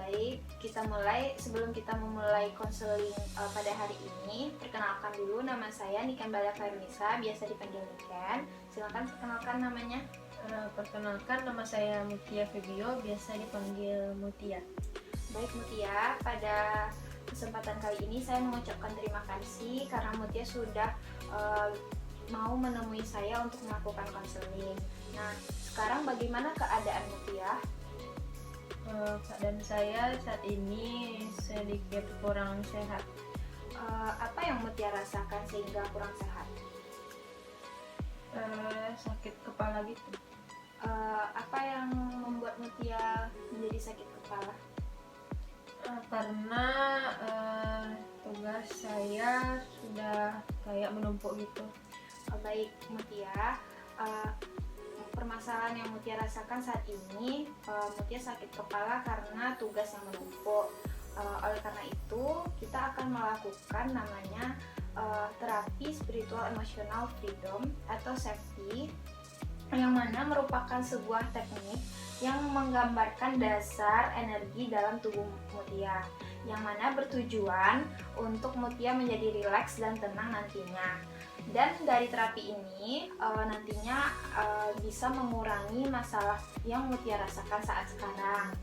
Baik, kita mulai. Sebelum kita memulai konseling pada hari ini, perkenalkan dulu, nama saya Niken Bala Khairunisa, biasa dipanggil Niken. Silakan perkenalkan namanya. Perkenalkan, nama saya Mutia Febio, biasa dipanggil Mutia. Baik Mutia, pada kesempatan kali ini saya mengucapkan terima kasih karena Mutia sudah mau menemui saya untuk melakukan konseling. Nah, sekarang bagaimana keadaan Mutia? Keadaan saya saat ini sedikit kurang sehat. Apa yang Mutia rasakan sehingga kurang sehat? Sakit kepala gitu. Apa yang membuat Mutia menjadi sakit kepala? Karena tugas saya sudah kayak menumpuk gitu. Baik Mutia, permasalahan yang Mutia rasakan saat ini, Mutia sakit kepala karena tugas yang menumpuk. Oleh karena itu, kita akan melakukan namanya terapi spiritual emotional freedom atau safety, yang mana merupakan sebuah teknik yang menggambarkan dasar energi dalam tubuh Mutia, yang mana bertujuan untuk Mutia menjadi rileks dan tenang nantinya. Dan dari terapi ini nantinya bisa mengurangi masalah yang Mutia rasakan saat sekarang.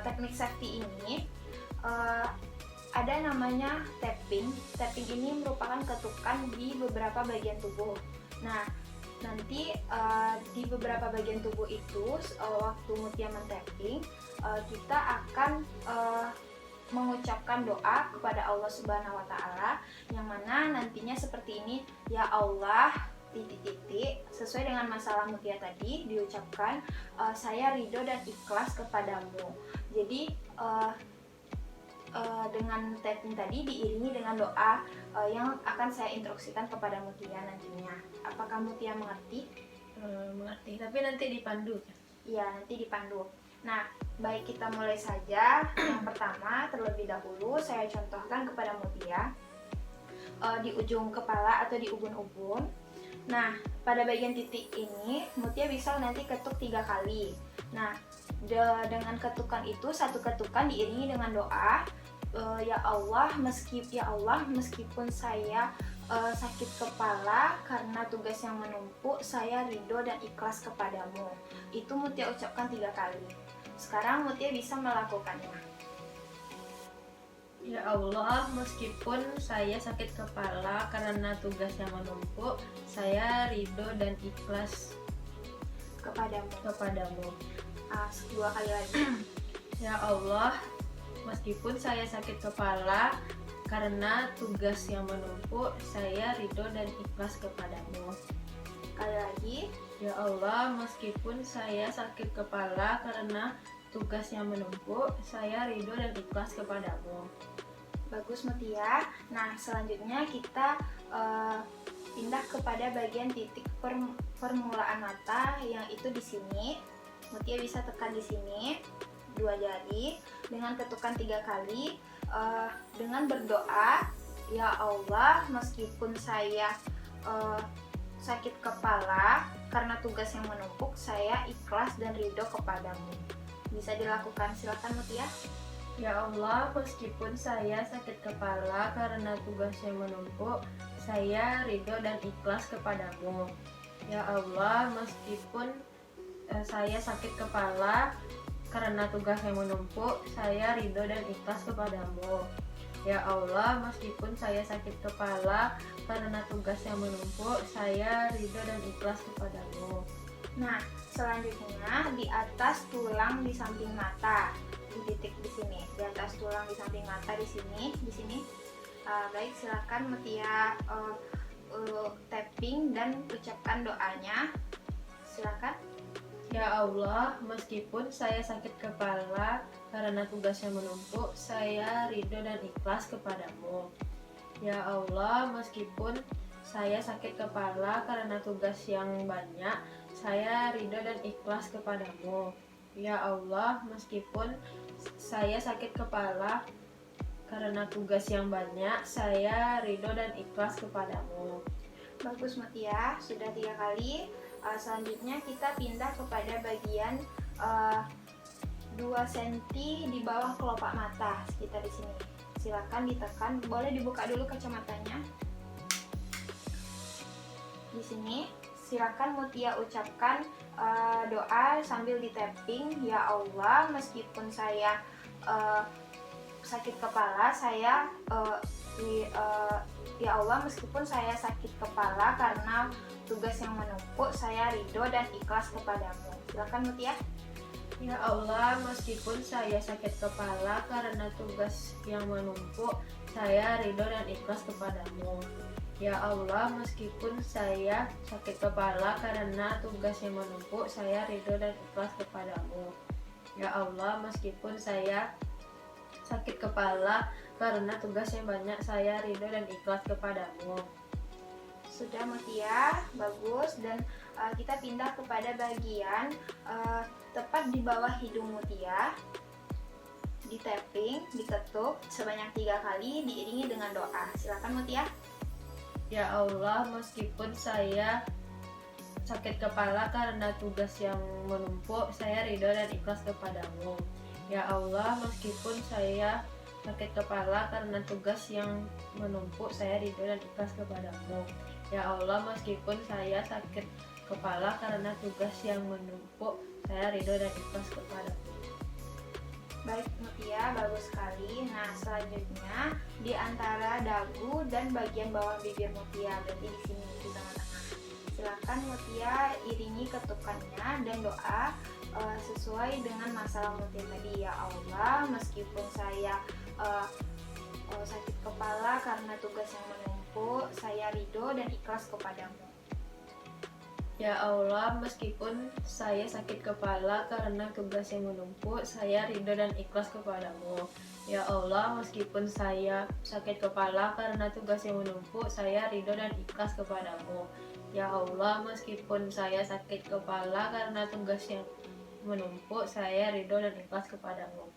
Teknik safety ini ada namanya tapping. Tapping ini merupakan ketukan di beberapa bagian tubuh. Nah, nanti di beberapa bagian tubuh itu waktu Mutia men-tapping, kita akan mengucapkan doa kepada Allah Subhanahu wa Ta'ala, yang mana nantinya seperti ini, ya Allah titik-titik, sesuai dengan masalah Mutia tadi diucapkan, saya ridho dan ikhlas kepadamu. Jadi dengan tapping tadi diiringi dengan doa yang akan saya instruksikan kepada Mutia nantinya. Apakah Mutia mengerti? Mengerti, tapi nanti dipandu. Iya, nanti dipandu. Nah, baik, kita mulai saja. Yang pertama, terlebih dahulu saya contohkan kepada Mutia di ujung kepala atau di ubun-ubun. Nah, pada bagian titik ini Mutia bisa nanti ketuk 3 kali. Nah, dengan ketukan itu, satu ketukan diiringi dengan doa, ya Allah meskipun saya sakit kepala karena tugas yang menumpuk, saya ridho dan ikhlas kepadamu. Itu Mutia ucapkan 3 kali. Sekarang Mutia bisa melakukannya. Ya Allah, meskipun saya sakit kepala karena tugas yang menumpuk, saya ridho dan ikhlas kepadamu. 2 kali lagi. Ya Allah, meskipun saya sakit kepala karena tugas yang menumpuk, saya ridho dan ikhlas kepadamu. Sekali lagi. Ya Allah, meskipun saya sakit kepala karena tugas yang menumpuk, saya ridho dan ikhlas kepadamu. Bagus Mutia. Nah, selanjutnya kita pindah kepada bagian titik permulaan mata, yang itu di sini. Mutia bisa tekan di sini 2 jari dengan ketukan 3 kali, dengan berdoa, ya Allah meskipun saya sakit kepala karena tugas yang menumpuk, saya ikhlas dan ridho kepadamu. Bisa dilakukan, silakan Mutia. Ya Allah, meskipun saya sakit kepala karena tugas yang menumpuk, saya ridho dan ikhlas kepadamu. Ya Allah, meskipun saya sakit kepala karena tugas yang menumpuk, saya ridho dan ikhlas kepadamu. Ya Allah, meskipun saya sakit kepala karena tugas yang menumpuk, saya ridho dan ikhlas kepadamu. Nah, selanjutnya di atas tulang di samping mata, di titik di sini, di atas tulang di samping mata di sini. Baik, silakan Mutia tapping dan ucapkan doanya. Silakan. Ya Allah, meskipun saya sakit kepala karena tugas yang menumpuk, saya ridho dan ikhlas kepadamu. Ya Allah, meskipun saya sakit kepala karena tugas yang banyak, saya ridho dan ikhlas kepadamu. Ya Allah, meskipun saya sakit kepala karena tugas yang banyak, saya ridho dan ikhlas kepadamu. Bagus Mutia, sudah 3 kali. Selanjutnya kita pindah kepada bagian 2 cm di bawah kelopak mata, sekitar di sini. Silakan ditekan, boleh dibuka dulu kacamatanya. Di sini silakan Mutia ucapkan doa sambil di tapping. Ya Allah, meskipun saya sakit kepala, ya Allah, meskipun saya sakit kepala karena tugas yang menumpuk, saya ridho dan ikhlas kepadamu. Silakan Mutia. Ya Allah, meskipun saya sakit kepala karena tugas yang menumpuk, saya ridho dan ikhlas kepadamu. Ya Allah, meskipun saya sakit kepala karena tugas yang menumpuk, saya ridho dan ikhlas kepadamu. Ya Allah, meskipun saya sakit kepala karena tugas yang banyak, saya ridho dan ikhlas kepadamu. Sudah Mutia, bagus. Dan kita pindah kepada bagian tepat di bawah hidung Mutia. Di tapping, diketuk sebanyak 3 kali diiringi dengan doa. Silakan Mutia. Ya Allah, meskipun saya sakit kepala karena tugas yang menumpuk, saya ridho dan ikhlas kepadamu. Ya Allah, meskipun saya sakit kepala karena tugas yang menumpuk, saya ridho dan ikhlas kepadamu. Ya Allah, meskipun saya sakit kepala karena tugas yang menumpuk, saya ridho dan ikhlas kepadamu. Baik Mutia, bagus sekali. Nah, selanjutnya di antara dagu dan bagian bawah bibir Mutia, berarti di sini di tengah-tengah. Silakan Mutia iringi ketukannya dan doa sesuai dengan masalah Mutia tadi. Ya Allah, meskipun saya sakit kepala karena tugas yang menumpuk, saya ridho dan ikhlas kepadamu. Ya Allah, meskipun saya sakit kepala karena tugas yang menumpuk, saya ridho dan ikhlas kepadamu. Ya Allah, meskipun saya sakit kepala karena tugas yang menumpuk, saya ridho dan ikhlas kepadamu. Ya Allah, meskipun saya sakit kepala karena tugas yang menumpuk, saya ridho dan ikhlas kepadamu.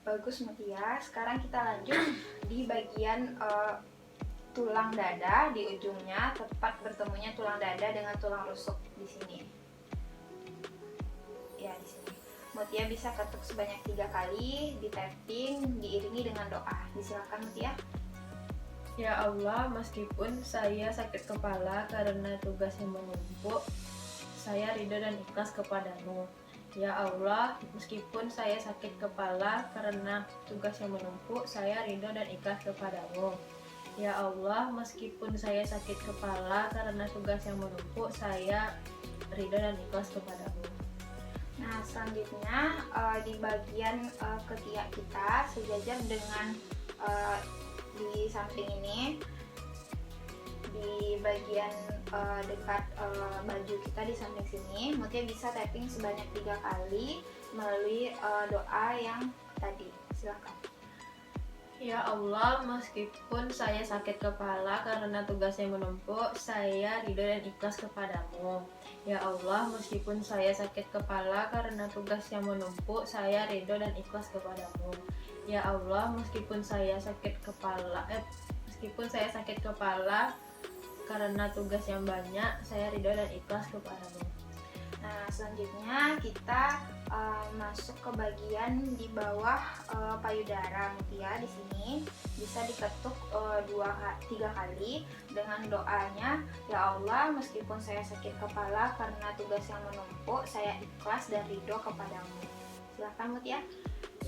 Bagus Mutia. Sekarang kita lanjut di bagian tulang dada, di ujungnya tepat bertemunya tulang dada dengan tulang rusuk di sini. Ya, di sini. Mutia bisa ketuk sebanyak 3 kali, di tapping, diiringi dengan doa. Disilakan Mutia. Ya Allah, meskipun saya sakit kepala karena tugas yang menumpuk, saya ridho dan ikhlas kepadamu. Ya Allah, meskipun saya sakit kepala karena tugas yang menumpuk, saya ridho dan ikhlas kepadamu. Ya Allah, meskipun saya sakit kepala karena tugas yang menumpuk, saya ridho dan ikhlas kepadamu. Nah, selanjutnya di bagian ketiak kita sejajar dengan di samping ini, di bagian dekat baju kita di samping sini, Mutia bisa tapping sebanyak 3 kali melalui doa yang tadi. Silakan. Ya Allah, meskipun saya sakit kepala karena tugas yang menumpuk, saya ridho dan ikhlas kepadamu. Ya Allah, meskipun saya sakit kepala karena tugas yang menumpuk, saya ridho dan ikhlas kepadamu. Ya Allah, meskipun saya sakit kepala karena tugas yang banyak, saya ridho dan ikhlas kepadamu. Nah, selanjutnya kita masuk ke bagian di bawah payudara Mutia. Di sini bisa diketuk 3 kali dengan doanya, ya Allah, meskipun saya sakit kepala karena tugas yang menumpuk, saya ikhlas dan ridho kepadamu. Silahkan Mutia.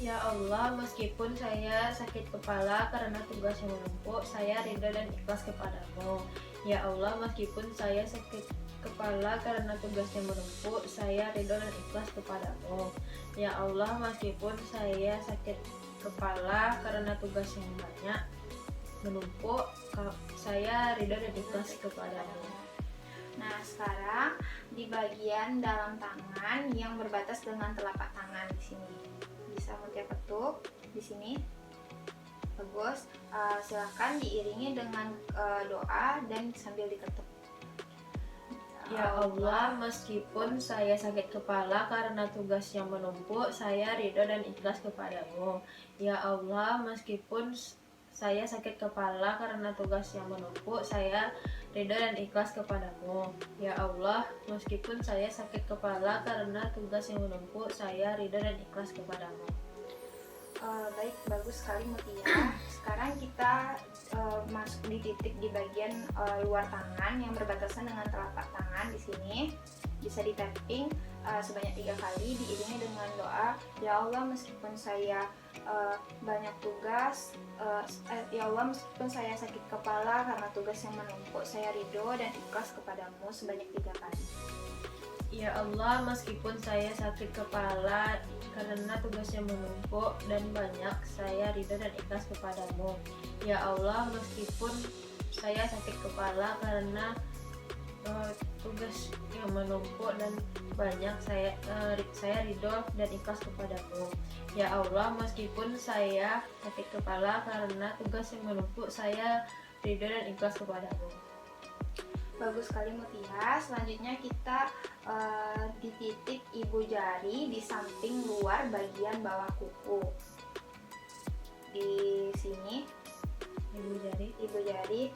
Ya Allah, meskipun saya sakit kepala karena tugas yang menumpuk, saya ridho dan ikhlas kepadamu. Ya Allah, meskipun saya sakit kepala karena tugas yang menumpuk, saya ridho dan ikhlas kepadamu. Ya Allah, meskipun saya sakit kepala karena tugas yang banyak menumpuk, saya ridho dan ikhlas kepadamu. Nah, sekarang di bagian dalam tangan yang berbatas dengan telapak tangan di sini. Bisa Mutia ketuk di sini. Bagus. Silakan diiringi dengan doa dan sambil diketuk. Ya Allah, meskipun saya sakit kepala karena tugas yang menumpuk, saya ridho dan ikhlas kepadamu. Ya Allah, meskipun saya sakit kepala karena tugas yang menumpuk, saya ridho dan ikhlas kepadamu. Ya Allah, meskipun saya sakit kepala karena tugas yang menumpuk, saya ridho dan ikhlas kepadamu. Baik, bagus sekali Mutia. Sekarang kita masuk di titik di bagian luar tangan yang berbatasan dengan telapak tangan di sini. Bisa di tapping sebanyak 3 kali diiringi dengan doa, ya Allah meskipun saya banyak tugas, ya Allah meskipun saya sakit kepala karena tugas yang menumpuk, saya ridho dan ikhlas kepadamu sebanyak 3 kali. Ya Allah, meskipun saya sakit kepala karena tugas yang menumpuk dan banyak, saya ridho dan ikhlas kepadamu. Ya Allah, meskipun saya sakit kepala karena tugas yang menumpuk dan banyak, saya ridho dan ikhlas kepadamu. Ya Allah, meskipun saya sakit kepala karena tugas yang menumpuk, saya ridho dan ikhlas kepadamu. Bagus sekali Mutia. Selanjutnya kita di titik ibu jari di samping luar bagian bawah kuku. Di sini ibu jari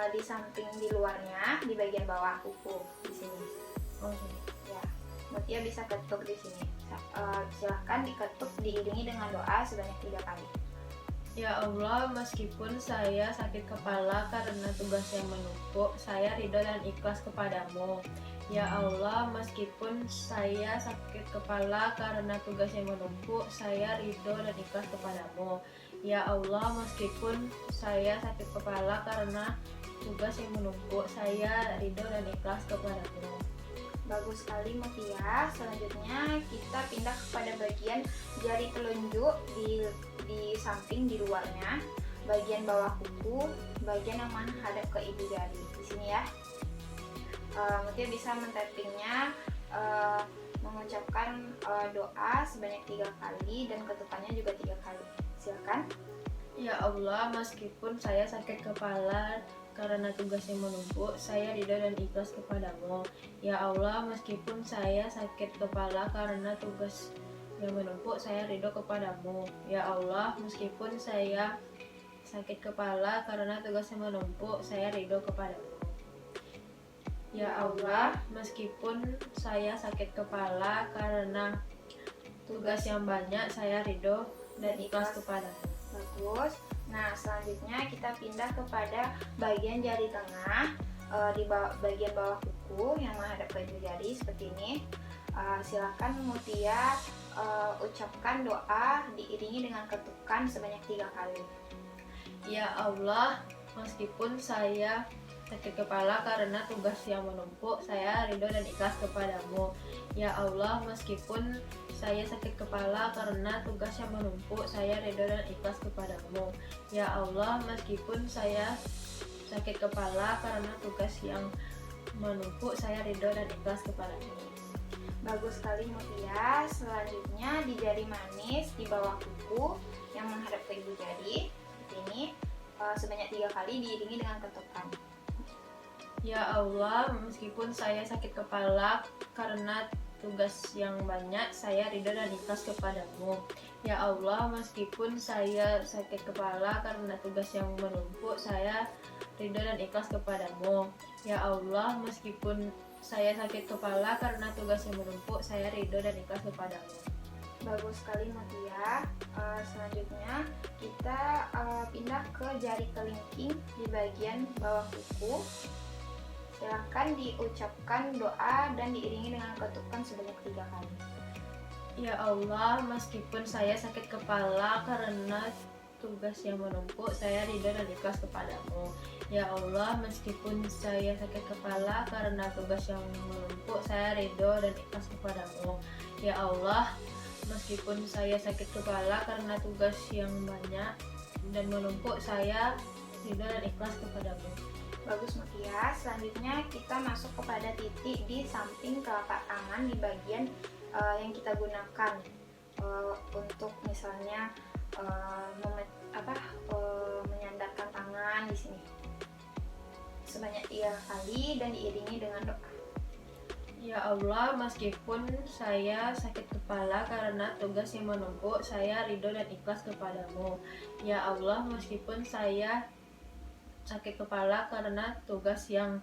di samping di luarnya di bagian bawah kuku di sini. Oh, sini. Ya, Mutia bisa ketuk di sini. Silahkan diketuk diiringi dengan doa sebanyak 3 kali. Ya Allah, meskipun saya sakit kepala karena tugas yang menumpuk, saya ridho dan ikhlas kepadamu. Ya Allah, meskipun saya sakit kepala karena tugas yang menumpuk, saya ridho dan ikhlas kepadamu. Ya Allah, meskipun saya sakit kepala karena tugas yang menumpuk, saya ridho dan ikhlas kepadamu. Bagus sekali Mutia. Selanjutnya kita pindah kepada bagian jari telunjuk di samping di luarnya, bagian bawah kuku, bagian yang menghadap ke ibu jari di sini ya. Mutia bisa men-tappingnya, mengucapkan doa sebanyak 3 kali dan ketukannya juga 3 kali. Silakan. Ya Allah, meskipun saya sakit kepala karena tugas yang menumpuk, saya ridho dan ikhlas kepadamu. Ya Allah, meskipun saya sakit kepala karena tugas yang menumpuk, saya ridho kepadamu. Ya Allah, meskipun saya sakit kepala karena tugas yang menumpuk, saya ridho kepadamu. Ya Allah, meskipun saya sakit kepala karena tugas yang banyak, saya ridho dan ikhlas kepadamu. Bagus. Nah, selanjutnya kita pindah kepada bagian jari tengah di bagian bawah kuku yang menghadap ke ibu jari seperti ini. Silakan Mutia ucapkan doa diiringi dengan ketukan sebanyak 3 kali. Ya Allah, meskipun saya sakit kepala karena tugas yang menumpuk, saya ridho dan ikhlas kepadamu. Ya Allah, meskipun saya sakit kepala karena tugas yang menumpuk, saya ridho dan ikhlas kepadamu. Ya Allah, meskipun saya sakit kepala karena tugas yang menumpuk, saya ridho dan ikhlas kepadamu. Bagus sekali Mutia. Selanjutnya di jari manis di bawah kuku yang menghadap ke ibu jari seperti ini, sebanyak 3 kali diiringi dengan ketukan. Ya Allah, meskipun saya sakit kepala karena tugas yang banyak, saya ridho dan ikhlas kepadamu. Ya Allah, meskipun saya sakit kepala karena tugas yang menumpuk, saya ridho dan ikhlas kepadamu. Ya Allah, meskipun saya sakit kepala karena tugas yang menumpuk, saya ridho dan ikhlas kepadamu. Bagus sekali Mutia. Selanjutnya kita pindah ke jari kelingking di bagian bawah kuku. Silahkan diucapkan doa dan diiringi dengan ketukan sebanyak 3 kali. Ya Allah, meskipun saya sakit kepala karena tugas yang menumpuk, saya ridho dan ikhlas kepadamu. Ya Allah, meskipun saya sakit kepala karena tugas yang menumpuk, saya ridho dan ikhlas kepadamu. Ya Allah, meskipun saya sakit kepala karena tugas yang banyak dan menumpuk, saya ridho dan ikhlas kepadamu. Bagus Mutia. Selanjutnya kita masuk kepada titik di samping telapak tangan di bagian yang kita gunakan untuk misalnya menyandarkan tangan di sini. Sebanyak 3 kali dan diiringi dengan doa. Ya Allah, meskipun saya sakit kepala karena tugas yang menumpuk, saya ridho dan ikhlas kepadamu. Ya Allah, meskipun saya sakit kepala karena tugas yang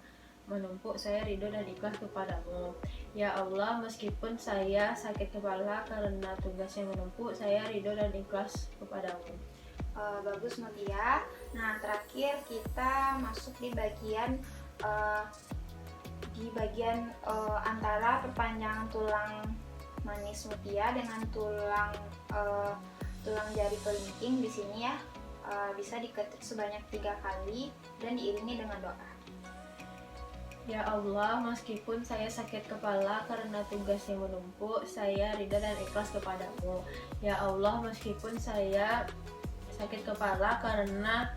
menumpuk, saya ridho dan ikhlas kepadamu. Ya Allah, meskipun saya sakit kepala karena tugas yang menumpuk, saya ridho dan ikhlas kepadamu. Bagus Mutia. Nah, terakhir kita masuk di bagian antara perpanjangan tulang manis Mutia dengan tulang jari kelingking di sini ya. Bisa diketuk sebanyak 3 kali dan diiringi dengan doa. Ya Allah, meskipun saya sakit kepala karena tugas yang menumpuk, saya ridha dan ikhlas kepadamu. Ya Allah, meskipun saya sakit kepala karena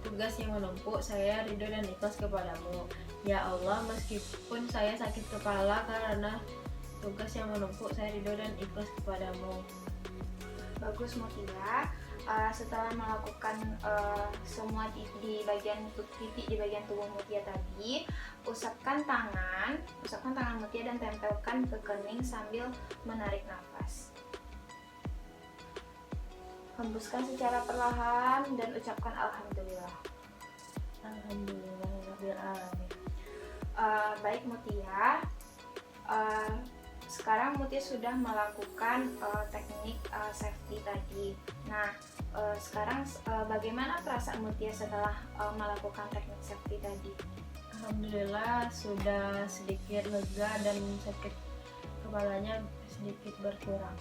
tugas yang menumpuk, saya ridho dan ikhlas kepadamu. Ya Allah, meskipun saya sakit kepala karena tugas yang menumpuk, saya ridho dan ikhlas kepadamu. Bagus Mutia. Setelah melakukan semua di bagian titik di bagian tubuh Mutia tadi, usapkan tangan Mutia dan tempelkan ke kening sambil menarik nafas. Hembuskan secara perlahan dan ucapkan alhamdulillah. Alhamdulillahirabbil alamin. Baik Mutia, sekarang Mutia sudah melakukan teknik safety tadi. Nah, sekarang bagaimana perasaan Mutia setelah melakukan teknik safety tadi? Alhamdulillah sudah sedikit lega dan sakit kepalanya sedikit berkurang.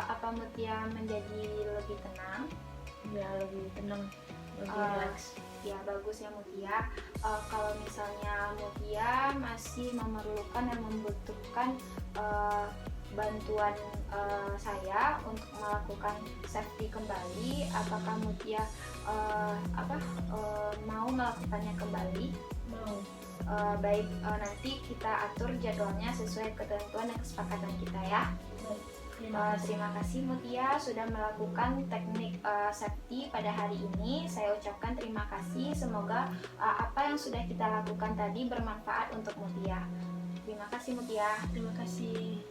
Apa Mutia menjadi lebih tenang? Ya, lebih tenang, lebih rileks. Ya, bagus ya Mutia. Kalau misalnya Mutia masih memerlukan dan membutuhkan bantuan saya untuk melakukan safety kembali, apakah Mutia mau melakukannya kembali? Mau. Baik, nanti kita atur jadwalnya sesuai ketentuan dan kesepakatan kita ya. Baik. Terima kasih Mutia sudah melakukan teknik safety pada hari ini. Saya ucapkan terima kasih. Semoga apa yang sudah kita lakukan tadi bermanfaat untuk Mutia. Terima kasih Mutia. Terima kasih.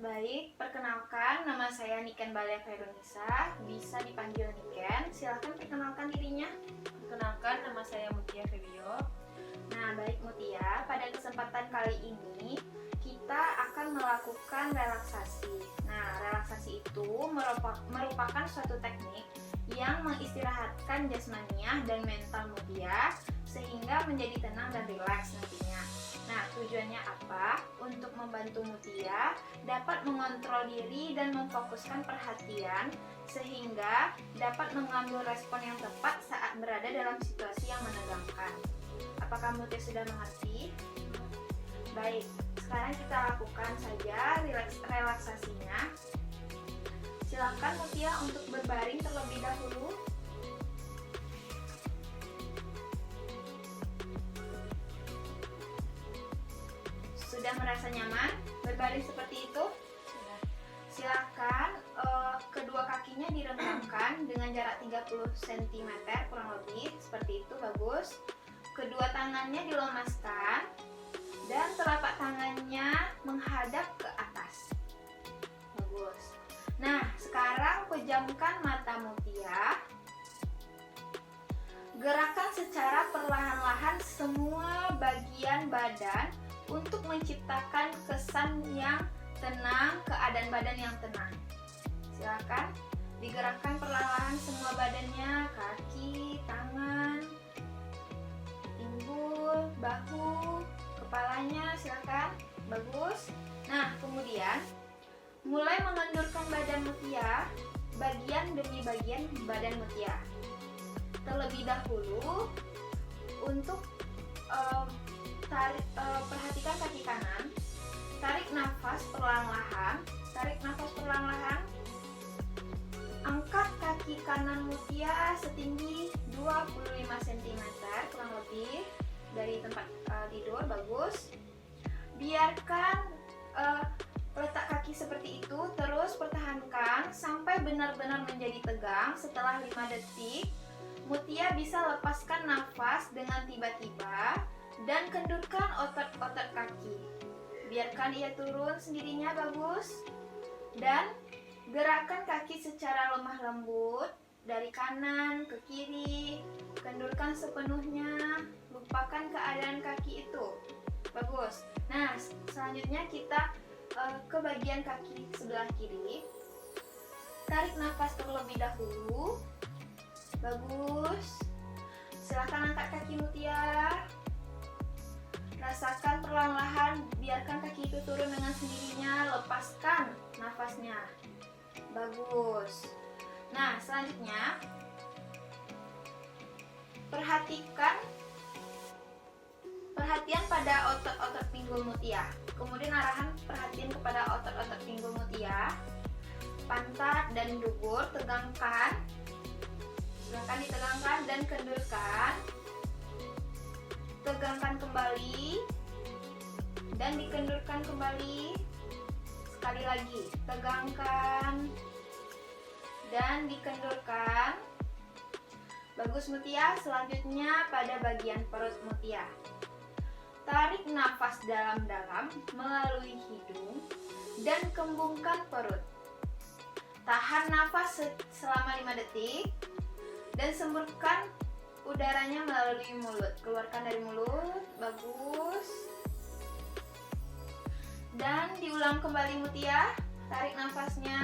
Baik, perkenalkan nama saya Niken Balia Veronisa, bisa dipanggil Niken. Silahkan perkenalkan dirinya. Perkenalkan, nama saya Mutia Febio. Nah, baik Mutia, pada kesempatan kali ini kita akan melakukan relaksasi. Nah, relaksasi itu merupakan suatu teknik yang mengistirahatkan jasmaniah dan mental Mutia sehingga menjadi tenang dan rileks nantinya. Nah, tujuannya apa? Untuk membantu Mutia dapat mengontrol diri dan memfokuskan perhatian sehingga dapat mengambil respon yang tepat saat berada dalam situasi yang menegangkan. Apakah Mutia sudah mengerti? Baik, sekarang kita lakukan saja relaksasinya. Silakan Mutia untuk berbaring terlebih dahulu. Sudah merasa nyaman berbaring seperti itu? Silakan kedua kakinya direngangkan dengan jarak 30 cm kurang lebih, seperti itu, bagus. Kedua tangannya dilemaskan dan telapak tangannya menghadap ke atas. Bagus. Nah, sekarang pejamkan mata Mutia. Gerakan secara perlahan-lahan semua bagian badan untuk menciptakan kesan yang tenang, keadaan badan yang tenang. Silakan digerakkan perlahan semua badannya, kaki, tangan, pinggul, bahu, kepalanya, silakan. Bagus. Nah, kemudian mulai mengendurkan badan Mutia, bagian demi bagian badan Mutia. Terlebih dahulu untuk perhatikan kaki kanan. Tarik nafas perlahan-lahan. Angkat kaki kanan Mutia setinggi 25 cm kurang lebih dari tempat tidur, bagus. Biarkan letak kaki seperti itu, terus pertahankan sampai benar-benar menjadi tegang. Setelah 5 detik, Mutia bisa lepaskan nafas dengan tiba-tiba dan kendurkan otot-otot kaki. biarkan ia turun sendirinya. Bagus. Dan gerakan kaki secara lemah lembut dari kanan ke kiri, kendurkan sepenuhnya, lupakan keadaan kaki itu. Bagus. Nah, selanjutnya kita ke bagian kaki sebelah kiri. Tarik nafas terlebih dahulu. Bagus. Silahkan angkat kaki Mutia. Rasakan perlahan-lahan, biarkan kaki itu turun dengan sendirinya, lepaskan nafasnya. Bagus. Nah, selanjutnya perhatian pada otot-otot pinggul Mutia. Kemudian arahan perhatian kepada otot-otot pinggul Mutia. Pantat dan dubur tegangkan. Silakan ditegangkan dan kendurkan. Tegangkan kembali dan dikendurkan kembali. Sekali lagi, tegangkan dan dikendurkan. Bagus Mutia. Selanjutnya pada bagian perut Mutia. Tarik nafas dalam-dalam melalui hidung dan kembungkan perut. Tahan nafas selama 5 detik dan semburkan udaranya melalui mulut. Keluarkan dari mulut. Bagus. Dan diulang kembali Mutia. Tarik nafasnya,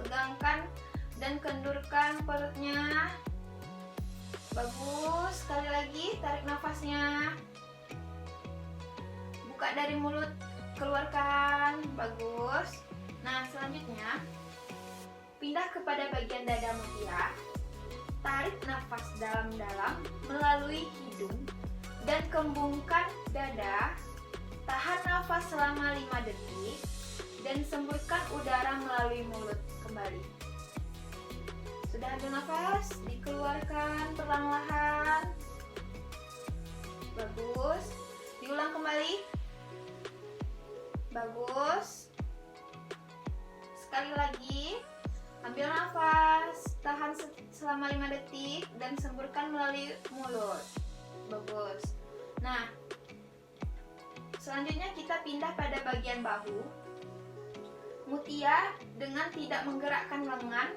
tegangkan dan kendurkan perutnya. Bagus. Sekali lagi, tarik nafasnya, buka dari mulut, keluarkan. Bagus. Nah, selanjutnya pindah kepada bagian dada Mutia. Tarik nafas dalam-dalam melalui hidung dan kembungkan dada. Tahan nafas selama 5 detik dan semburkan udara melalui mulut kembali. Sudah ambil nafas, dikeluarkan perlahan-lahan. Bagus. Diulang kembali. Bagus. Sekali lagi. Ambil nafas, tahan selama 5 detik dan semburkan melalui mulut. Bagus. Nah, selanjutnya kita pindah pada bagian bahu. Mutia dengan tidak menggerakkan lengan,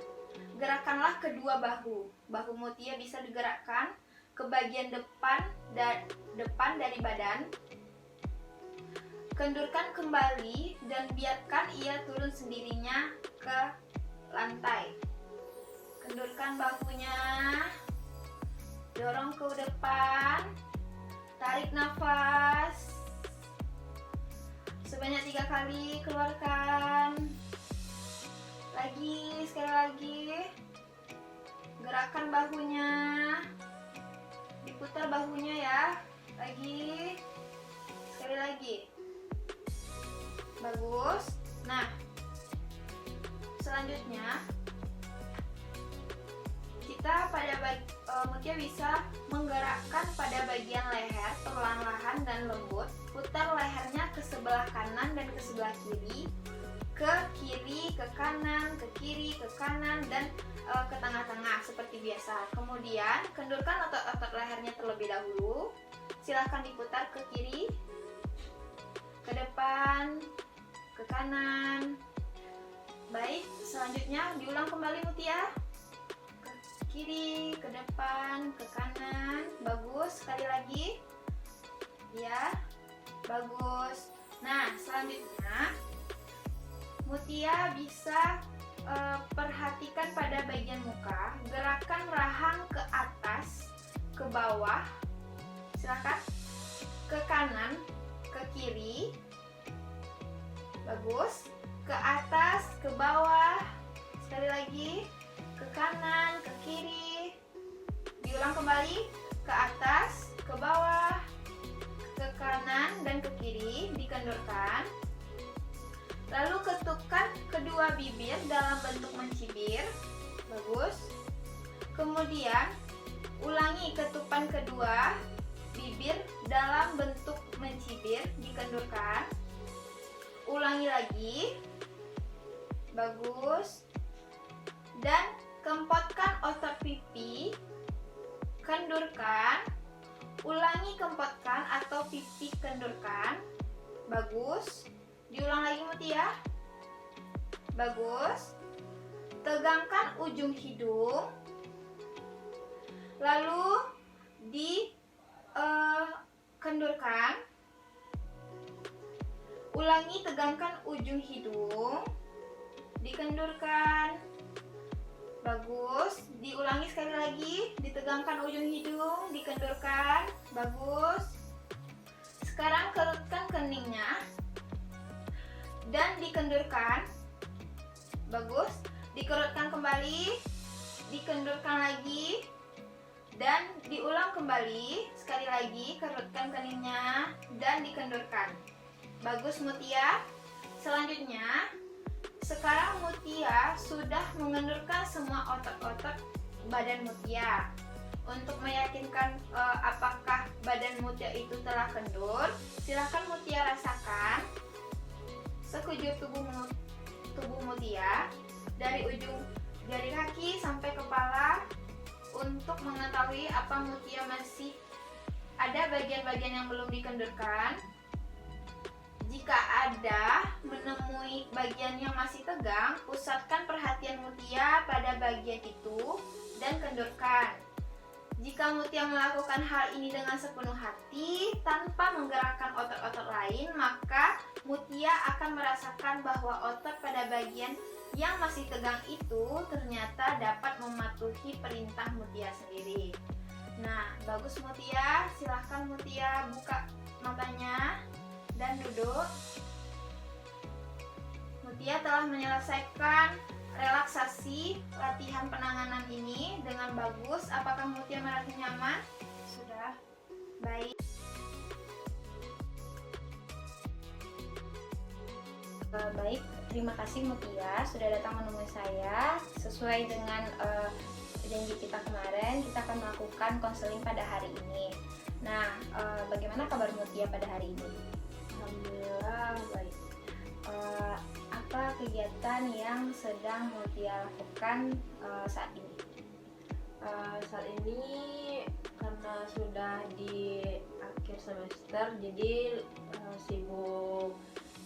gerakanlah kedua bahu. Bahu Mutia bisa digerakkan ke bagian depan dari badan. Kendurkan kembali dan biarkan ia turun sendirinya ke lantai. Kendurkan bahunya, dorong ke depan, tarik nafas sebanyak 3 kali, keluarkan lagi, sekali lagi. Gerakan bahunya, diputar bahunya ya, lagi, sekali lagi. Bagus. Nah, selanjutnya kita Mutia bisa menggerakkan pada bagian leher perlahan-lahan dan lembut. Putar lehernya ke sebelah kanan dan ke sebelah kiri, ke kiri, ke kanan, ke kiri, ke kanan, dan ke tengah-tengah seperti biasa. Kemudian kendurkan otot-otot lehernya terlebih dahulu. Silahkan diputar ke kiri, ke depan, ke kanan. Baik, selanjutnya diulang kembali Mutia. Ke kiri, ke depan, ke kanan. Bagus, sekali lagi. Ya, bagus. Nah, selanjutnya Mutia bisa perhatikan pada bagian muka. Gerakan rahang ke atas, ke bawah. Silakan. Ke kanan, ke kiri. Bagus. Ke atas, ke bawah. Sekali lagi. Ke kanan, ke kiri. Diulang kembali. Ke atas, ke bawah, ke kanan dan ke kiri. Dikendurkan. Lalu ketukkan kedua bibir dalam bentuk mencibir. Bagus. Kemudian ulangi ketupan kedua bibir dalam bentuk mencibir. Dikendurkan. Ulangi lagi. Bagus. Dan kempotkan otot pipi. Kendurkan. Ulangi kempotkan atau pipi kendurkan. Bagus. Diulang lagi Mutia. Bagus. Tegangkan ujung hidung. Lalu kendurkan. Ulangi, tegangkan ujung hidung. Dikendurkan. Bagus. Diulangi sekali lagi. Ditegangkan ujung hidung, dikendurkan. Bagus. Sekarang kerutkan keningnya dan dikendurkan. Bagus. Dikerutkan kembali, dikendurkan lagi, dan diulang kembali. Sekali lagi, kerutkan keningnya dan dikendurkan. Bagus Mutia. Selanjutnya, sekarang Mutia sudah mengendurkan semua otot-otot badan Mutia. Untuk meyakinkan apakah badan Mutia itu telah kendur, silahkan Mutia rasakan sekujur tubuh Mutia dari ujung jari kaki sampai kepala untuk mengetahui apa Mutia masih ada bagian-bagian yang belum dikendurkan. Jika ada menemui bagian yang masih tegang, pusatkan perhatian Mutia pada bagian itu dan kendurkan. Jika Mutia melakukan hal ini dengan sepenuh hati tanpa menggerakkan otot-otot lain, maka Mutia akan merasakan bahwa otot pada bagian yang masih tegang itu ternyata dapat mematuhi perintah Mutia sendiri. Nah, bagus Mutia. Silahkan Mutia buka matanya dan duduk. Mutia telah menyelesaikan relaksasi latihan penanganan ini dengan bagus. Apakah Mutia merasa nyaman? Sudah. Baik. Baik, terima kasih Mutia sudah datang menemui saya. Sesuai dengan janji kita kemarin, kita akan melakukan konseling pada hari ini. Nah, bagaimana kabar Mutia pada hari ini? Alhamdulillah baik. Apa kegiatan yang sedang Mutia lakukan saat ini? Saat ini karena sudah di akhir semester, jadi sibuk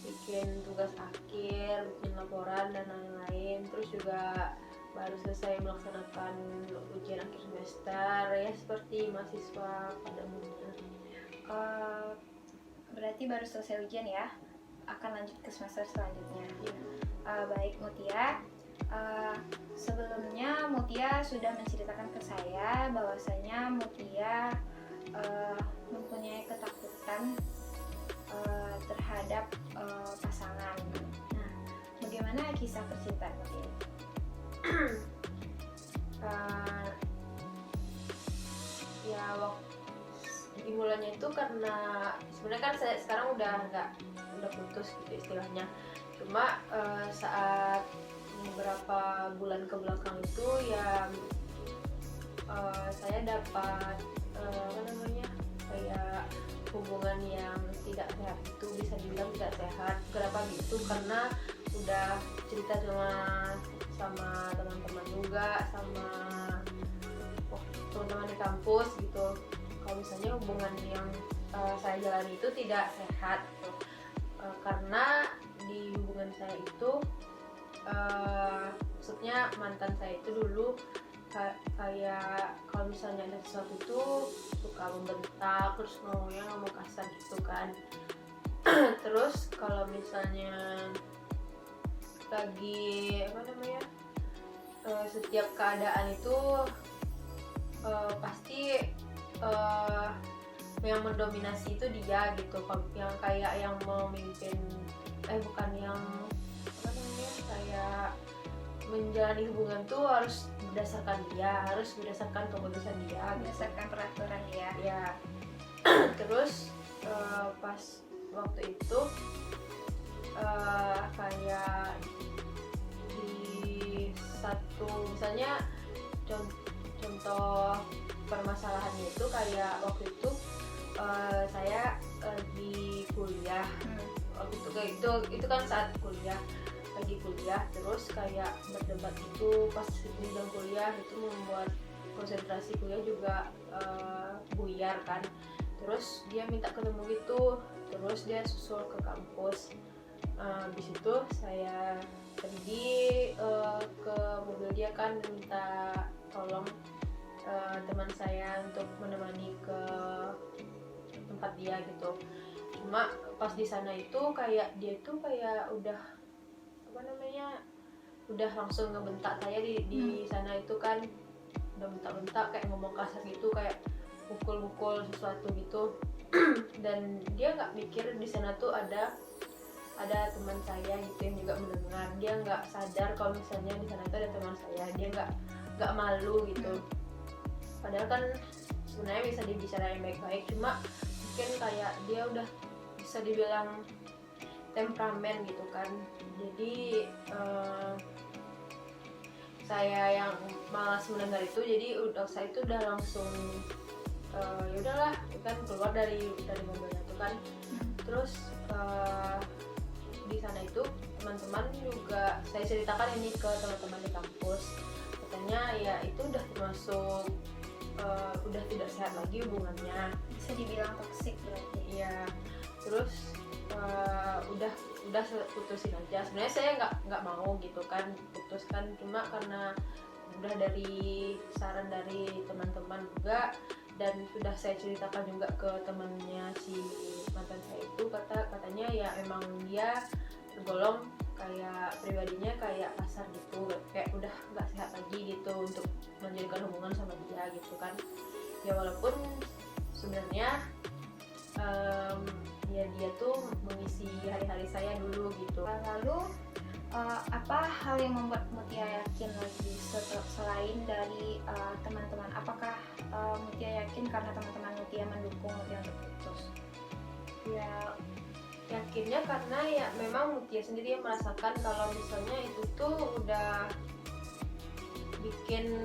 bikin tugas akhir, bikin laporan dan lain-lain. Terus juga baru selesai melaksanakan ujian akhir semester, ya seperti mahasiswa pada umumnya. Berarti baru selesai ujian ya? Akan lanjut ke semester selanjutnya. Ya. Baik Mutia. Sebelumnya Mutia sudah menceritakan ke saya bahwasanya Mutia mempunyai ketakutan terhadap pasangan. Nah, bagaimana kisah percintaan Mutia? Ya waktu dimulainya itu karena sebenarnya kan saya sekarang udah putus gitu istilahnya. Cuma saat beberapa bulan ke belakang itu ya saya dapat kayak hubungan yang tidak sehat, itu bisa dibilang tidak sehat. Kenapa gitu? Karena udah cerita sama teman-teman juga, sama teman-teman di kampus gitu, kalau misalnya hubungan yang saya jalani itu tidak sehat gitu. Karena di hubungan saya itu maksudnya mantan saya itu dulu kayak kalau misalnya ada sesuatu itu suka membentak, terus ngomongnya ngomong kasar gitu kan. Terus kalau misalnya lagi setiap keadaan itu pasti yang mendominasi itu dia gitu, yang kayak yang memimpin bukan yang kayak menjalani hubungan tuh harus berdasarkan dia, harus berdasarkan keputusan dia, Berdasarkan peraturan dia. ya. Terus pas waktu itu kayak di satu misalnya contoh permasalahannya itu kayak waktu itu saya lagi kuliah. Waktu itu kan saat lagi kuliah, terus kayak berdebat itu pas di dalam kuliah itu membuat konsentrasi kuliah juga buyar kan. Terus dia minta ketemu gitu terus dia susul ke kampus. Habis itu saya pergi ke mobil dia kan, minta tolong teman saya untuk menemani ke tempat dia gitu. Cuma pas di sana itu kayak dia tuh kayak udah udah langsung ngebentak saya di sana itu kan, udah bentak-bentak kayak ngomong kasar gitu, kayak pukul-pukul sesuatu gitu. Dan dia nggak mikir di sana tuh ada teman saya gitu yang juga mendengar. Dia nggak sadar kalau misalnya di sana tuh ada teman saya. Dia nggak malu gitu. Padahal kan sebenarnya bisa dibicarain baik-baik, cuma mungkin kayak dia udah bisa dibilang temperamen gitu kan. Jadi saya yang malas mendengar itu, jadi saya itu udah langsung ya udahlah kan keluar dari mobilnya itu kan. Terus di sana itu teman-teman juga saya ceritakan ini ke teman-teman di kampus, katanya ya itu udah termasuk udah tidak sehat lagi hubungannya, Bisa dibilang toksik berarti. iya. Terus udah putusin aja. Sebenarnya saya nggak mau gitu kan putus kan, cuma karena udah dari saran dari teman-teman juga, dan sudah saya ceritakan juga ke temannya si mantan saya itu, katanya ya emang dia tergolong kayak pribadinya kayak kasar gitu, kayak udah nggak sehat lagi gitu untuk menjalinkan hubungan sama dia gitu kan. Ya walaupun sebenarnya ya dia tuh mengisi hari-hari saya dulu gitu. Lalu apa hal yang membuat Mutia yakin lagi selain dari teman-teman? Apakah Mutia yakin karena teman-teman Mutia mendukung Mutia untuk putus? Ya yakinnya karena ya memang Mutia sendiri yang merasakan kalau misalnya itu tuh udah bikin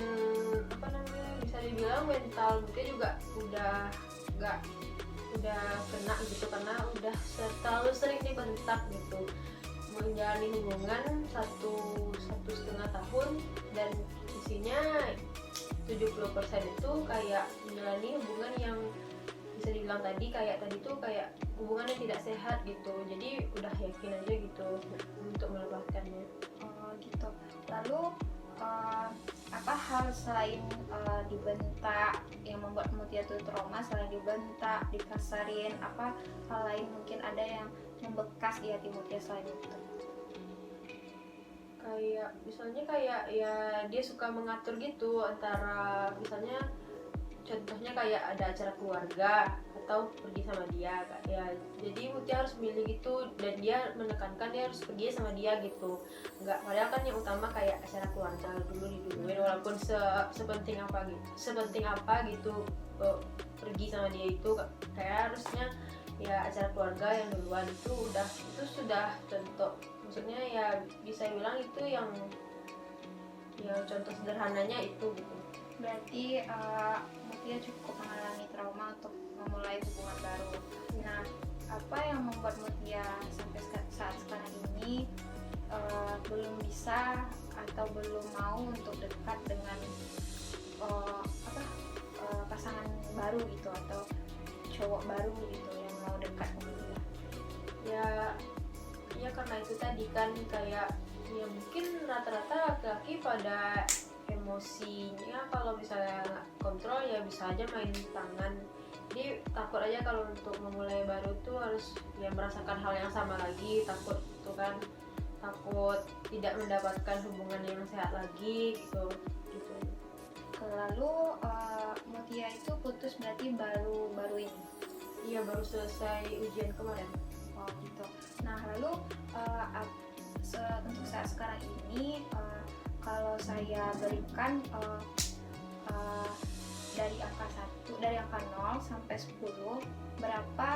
bisa dibilang mental Mutia juga udah kena gitu, karena udah terlalu sering dibentak gitu, menjalani hubungan satu setengah tahun, dan isinya 70% itu kayak menjalani hubungan yang bisa dibilang tadi tuh kayak hubungan yang tidak sehat gitu. Jadi udah yakin aja gitu untuk melepaskannya. Oh gitu. Lalu apa hal selain dibentak yang membuat Mutia tuh trauma? Selain dibentak, dikasarin, apa hal lain mungkin ada yang membekas di hati Mutia selain itu? Kayak misalnya kayak ya dia suka mengatur gitu antara, misalnya contohnya kayak ada acara keluarga atau pergi sama dia ya, jadi Mutia harus milih gitu, dan dia menekankan dia harus pergi sama dia gitu. Nggak, padahal kan yang utama kayak acara keluarga dulu diduluin, walaupun sepenting apa gitu pergi sama dia itu kayak harusnya ya acara keluarga yang duluan. Itu sudah contoh, maksudnya ya bisa bilang itu yang ya contoh sederhananya itu gitu. Berarti Mutia cukup mengalami trauma untuk memulai hubungan baru. Nah, apa yang membuat Mutia sampai saat sekarang ini belum bisa atau belum mau untuk dekat dengan pasangan baru gitu, atau cowok baru gitu yang mau dekat dengan dia? Ya karena itu tadi kan kayak ya mungkin rata-rata laki-laki pada emosinya kalau misalnya nggak kontrol ya bisa aja main tangan. Jadi takut aja kalau untuk memulai baru tuh harus ya merasakan hal yang sama lagi, takut tidak mendapatkan hubungan yang sehat lagi gitu. Lalu Mutia itu putus berarti baru ini? Iya, baru selesai ujian kemarin. Oh gitu. Nah lalu untuk saat sekarang ini kalau saya berikan dari angka 0 sampai 10, berapa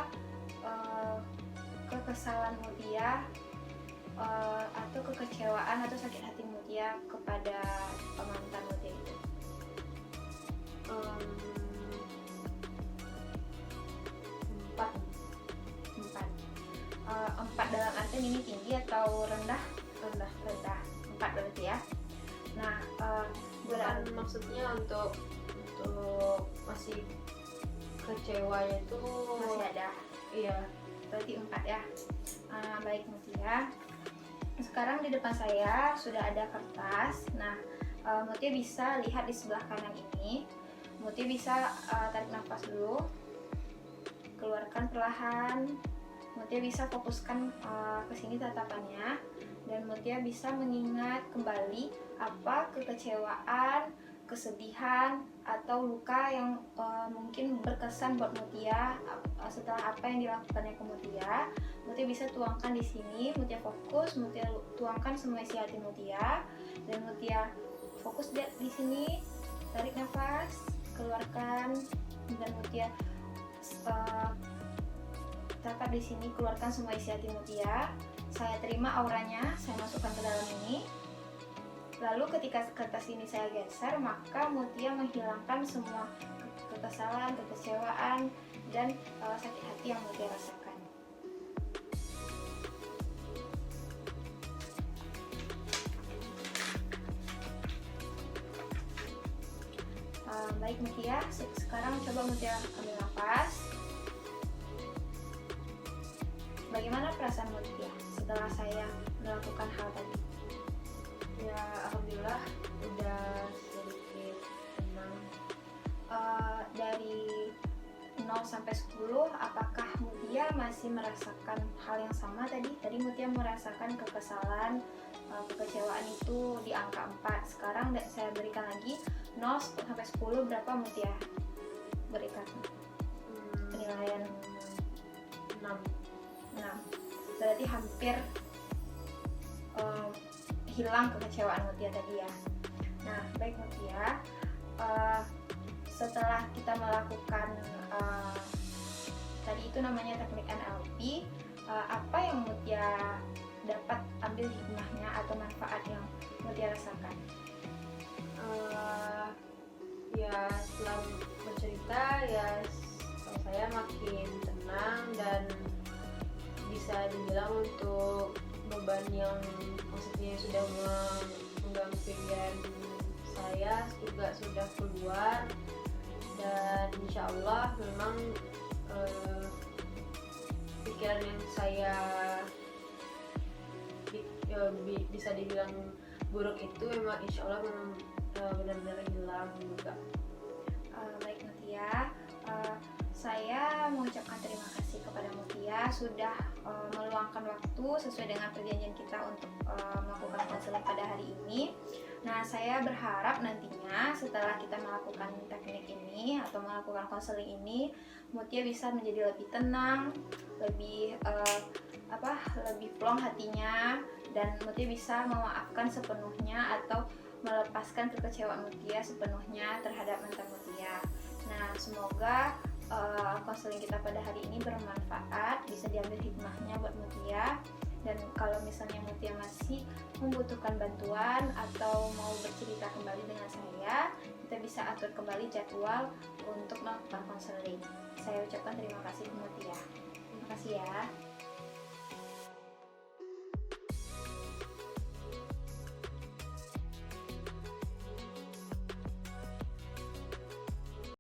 kekesalan Mutia atau kekecewaan atau sakit hati Mutia kepada mantan Mutia itu? 4 dalam artian ini tinggi atau rendah? Rendah. 4 berarti ya. Nah, Bukan maksudnya untuk masih kecewanya itu masih ada. Iya, berarti 4 ya. Baik Mutia, sekarang di depan saya sudah ada kertas. Nah, Mutia bisa lihat di sebelah kanan ini. Mutia bisa tarik nafas dulu, keluarkan perlahan. Mutia bisa fokuskan ke sini tatapannya, dan Mutia bisa mengingat kembali apa kekecewaan, kesedihan, atau luka yang mungkin berkesan buat Mutia setelah apa yang dilakukannya ke Mutia. Mutia bisa tuangkan di sini. Mutia fokus, Mutia tuangkan semua isi hati Mutia, dan Mutia fokus di sini. Tarik nafas, keluarkan, dan Mutia tatap di sini, keluarkan semua isi hati Mutia. Saya terima auranya, saya masukkan ke dalam ini. Lalu ketika kertas ini saya geser, maka Mutia menghilangkan semua kekesalan, kekecewaan, dan sakit hati yang Mutia rasakan. Baik Mutia, sekarang coba Mutia ambil nafas. Bagaimana perasaan Mutia setelah saya melakukan hal tadi? Ya alhamdulillah udah sedikit tenang. Dari 0 sampai 10, apakah Mutia masih merasakan hal yang sama tadi? Tadi Mutia merasakan kekesalan, kekecewaan itu di angka 4. Sekarang saya berikan lagi 0 sampai 10, berapa Mutia berikan penilaian? 6. 6. Berarti hampir hilang kekecewaan Mutia tadi ya. Nah, baik Mutia, setelah kita melakukan tadi itu namanya teknik NLP, apa yang Mutia dapat ambil hikmahnya atau manfaat yang Mutia rasakan? Ya setelah bercerita ya saya makin tenang, dan bisa dibilang untuk beban yang maksudnya sudah mengganggu pikiran saya juga sudah keluar, dan insya Allah memang pikiran yang saya bisa dibilang buruk itu memang insya Allah memang benar-benar hilang juga. Baik Mutia, saya mengucapkan terima kasih kepada Mutia sudah meluangkan waktu sesuai dengan perjanjian kita untuk melakukan konseling pada hari ini. Nah, saya berharap nantinya setelah kita melakukan teknik ini atau melakukan konseling ini, Mutia bisa menjadi lebih tenang, lebih lebih plong hatinya, dan Mutia bisa memaafkan sepenuhnya atau melepaskan kekecewaan Mutia sepenuhnya terhadap mantan Mutia. Nah, semoga konseling kita pada hari ini bermanfaat, bisa diambil hikmahnya buat Mutia. Dan kalau misalnya Mutia masih membutuhkan bantuan atau mau bercerita kembali dengan saya, kita bisa atur kembali jadwal untuk melakukan konseling. Saya ucapkan terima kasih Mutia. Terima kasih ya.